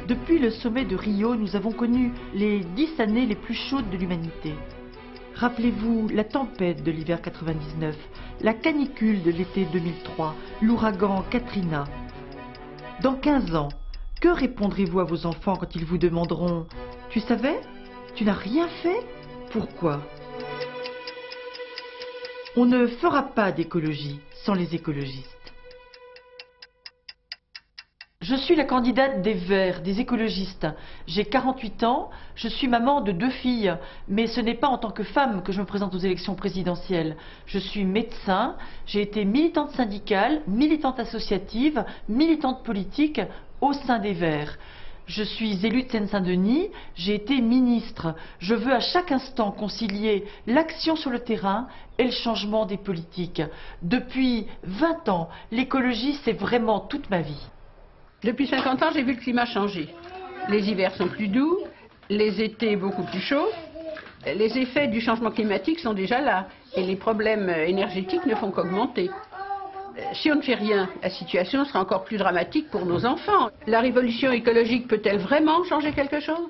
Depuis le sommet de Rio, nous avons connu les 10 années les plus chaudes de l'humanité. Rappelez-vous la tempête de l'hiver 99, la canicule de l'été 2003, l'ouragan Katrina. Dans 15 ans, que répondrez-vous à vos enfants quand ils vous demanderont « Tu savais? Tu n'as rien fait? Pourquoi ?» On ne fera pas d'écologie sans les écologistes. Je suis la candidate des Verts, des écologistes. J'ai 48 ans, je suis maman de 2 filles, mais ce n'est pas en tant que femme que je me présente aux élections présidentielles. Je suis médecin, j'ai été militante syndicale, militante associative, militante politique au sein des Verts. Je suis élue de Seine-Saint-Denis, j'ai été ministre. Je veux à chaque instant concilier l'action sur le terrain et le changement des politiques. Depuis 20 ans, l'écologie, c'est vraiment toute ma vie. Depuis 50 ans, j'ai vu le climat changer. Les hivers sont plus doux, les étés beaucoup plus chauds. Les effets du changement climatique sont déjà là et les problèmes énergétiques ne font qu'augmenter. Si on ne fait rien, la situation sera encore plus dramatique pour nos enfants. La révolution écologique peut-elle vraiment changer quelque chose ?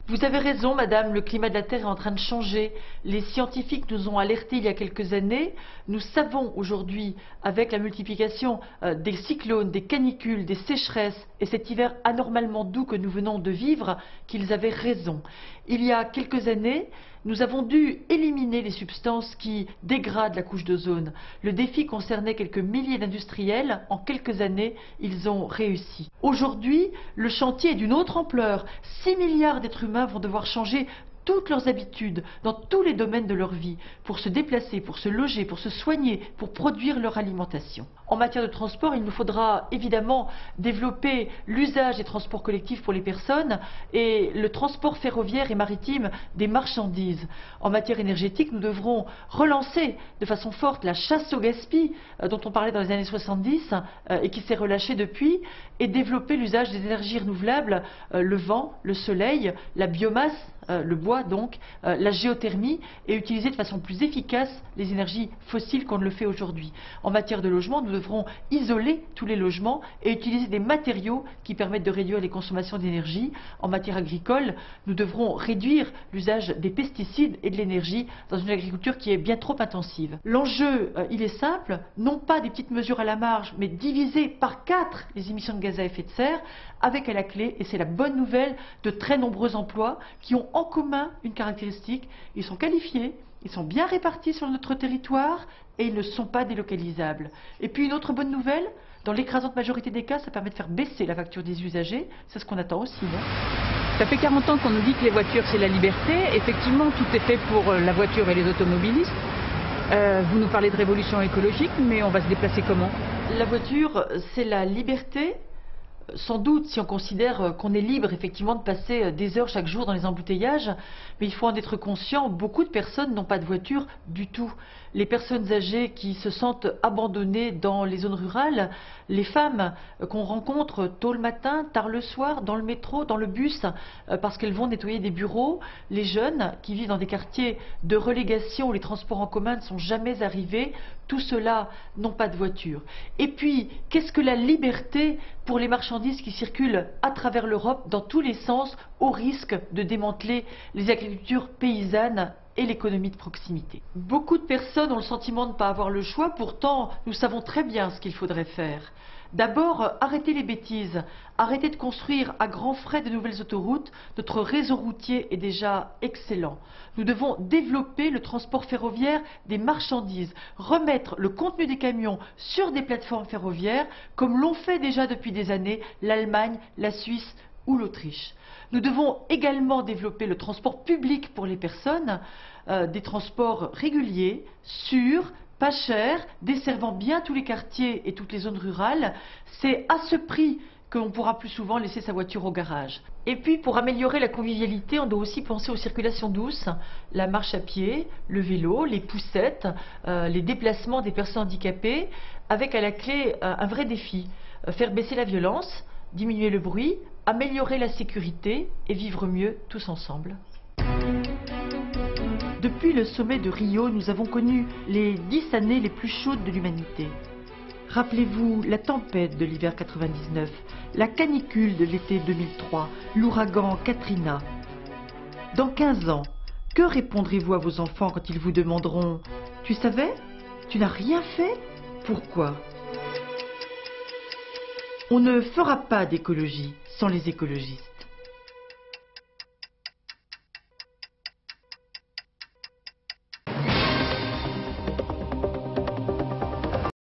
Vous avez raison, madame, le climat de la Terre est en train de changer. Les scientifiques nous ont alertés il y a quelques années. Nous savons aujourd'hui, avec la multiplication des cyclones, des canicules, des sécheresses et cet hiver anormalement doux que nous venons de vivre, qu'ils avaient raison. Il y a quelques années, nous avons dû éliminer les substances qui dégradent la couche d'ozone. Le défi concernait quelques milliers d'industriels. En quelques années, ils ont réussi. Aujourd'hui, le chantier est d'une autre ampleur. 6 milliards d'êtres humains vont devoir changer toutes leurs habitudes dans tous les domaines de leur vie pour se déplacer, pour se loger, pour se soigner, pour produire leur alimentation. En matière de transport, il nous faudra évidemment développer l'usage des transports collectifs pour les personnes et le transport ferroviaire et maritime des marchandises. En matière énergétique, nous devrons relancer de façon forte la chasse au gaspillage dont on parlait dans les années 70 et qui s'est relâchée depuis, et développer l'usage des énergies renouvelables, le vent, le soleil, la biomasse, le bois donc, la géothermie, et utiliser de façon plus efficace les énergies fossiles qu'on ne le fait aujourd'hui. En matière de logement, nous devrons isoler tous les logements et utiliser des matériaux qui permettent de réduire les consommations d'énergie. En matière agricole, nous devrons réduire l'usage des pesticides et de l'énergie dans une agriculture qui est bien trop intensive. L'enjeu, il est simple, non pas des petites mesures à la marge, mais diviser par 4 les émissions de gaz à effet de serre, avec à la clé, et c'est la bonne nouvelle, de très nombreux emplois qui ont en commun une caractéristique: ils sont qualifiés, ils sont bien répartis sur notre territoire et ils ne sont pas délocalisables. Et puis une autre bonne nouvelle, dans l'écrasante majorité des cas, ça permet de faire baisser la facture des usagers. C'est ce qu'on attend aussi, non ? Ça fait 40 ans qu'on nous dit que les voitures c'est la liberté. Effectivement, tout est fait pour la voiture et les automobilistes. Vous nous parlez de révolution écologique, mais on va se déplacer comment ? La voiture, c'est la liberté. Sans doute, si on considère qu'on est libre effectivement de passer des heures chaque jour dans les embouteillages, mais il faut en être conscient, beaucoup de personnes n'ont pas de voiture du tout. Les personnes âgées qui se sentent abandonnées dans les zones rurales, les femmes qu'on rencontre tôt le matin, tard le soir, dans le métro, dans le bus, parce qu'elles vont nettoyer des bureaux, les jeunes qui vivent dans des quartiers de relégation où les transports en commun ne sont jamais arrivés, tout cela n'ont pas de voiture. Et puis, qu'est-ce que la liberté pour les marchandises qui circulent à travers l'Europe dans tous les sens, au risque de démanteler les agricultures paysannes et l'économie de proximité. Beaucoup de personnes ont le sentiment de ne pas avoir le choix, pourtant nous savons très bien ce qu'il faudrait faire. D'abord, arrêter les bêtises, arrêter de construire à grands frais de nouvelles autoroutes. Notre réseau routier est déjà excellent. Nous devons développer le transport ferroviaire des marchandises, remettre le contenu des camions sur des plateformes ferroviaires, comme l'ont fait déjà depuis des années l'Allemagne, la Suisse ou l'Autriche. Nous devons également développer le transport public pour les personnes, des transports réguliers, sûrs, pas cher, desservant bien tous les quartiers et toutes les zones rurales. C'est à ce prix que l'on pourra plus souvent laisser sa voiture au garage. Et puis, pour améliorer la convivialité, on doit aussi penser aux circulations douces, la marche à pied, le vélo, les poussettes, les déplacements des personnes handicapées, avec à la clé un vrai défi: faire baisser la violence, diminuer le bruit, améliorer la sécurité et vivre mieux tous ensemble. Depuis le sommet de Rio, nous avons connu les 10 années les plus chaudes de l'humanité. Rappelez-vous la tempête de l'hiver 99, la canicule de l'été 2003, l'ouragan Katrina. Dans 15 ans, que répondrez-vous à vos enfants quand ils vous demanderont « Tu savais? Tu n'as rien fait? Pourquoi ?» On ne fera pas d'écologie sans les écologistes.